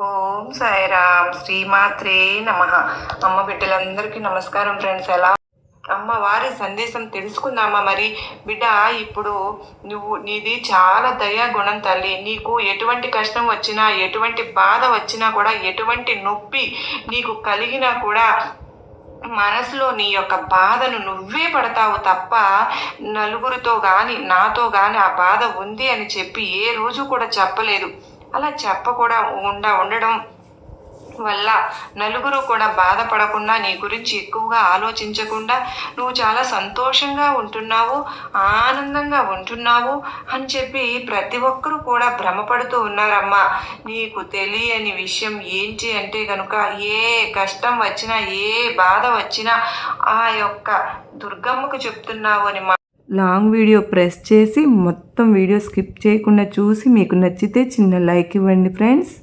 ఓం సాయిరామ్ శ్రీమాత్రే నమః. అమ్మ బిడ్డలందరికీ నమస్కారం ఫ్రెండ్స్. ఎలా అమ్మ వారి సందేశం తెలుసుకుందామా? మరి బిడ్డ, ఇప్పుడు నీది చాలా దయా గుణం తల్లి. నీకు ఎటువంటి కష్టం వచ్చినా, ఎటువంటి బాధ వచ్చినా కూడా, ఎటువంటి నొప్పి నీకు కలిగినా కూడా మనసులో నీ యొక్క బాధను నువ్వే పడతావు తప్ప నలుగురితో కానీ నాతో కానీ ఆ బాధ ఉంది అని చెప్పి ఏ రోజు కూడా చెప్పలేదు. అలా చెప్పకుండా ఉండడం వల్ల నలుగురు కూడా బాధపడకుండా, నీ గురించి ఎక్కువగా ఆలోచించకుండా నువ్వు చాలా సంతోషంగా ఉంటున్నావు, ఆనందంగా ఉంటున్నావు అని చెప్పి ప్రతి ఒక్కరూ కూడా భ్రమపడుతూ ఉన్నారమ్మా. నీకు తెలియని విషయం ఏంటి అంటే కనుక, ఏ కష్టం వచ్చినా, ఏ బాధ వచ్చినా ఆ యొక్క దుర్గమ్మకు చెప్తున్నావు అని లాంగ్ వీడియో ప్రెస్ చేసి మొత్తం వీడియో స్కిప్ చేయకుండా చూసి మీకు నచ్చితే చిన్న లైక్ ఇవ్వండి ఫ్రెండ్స్.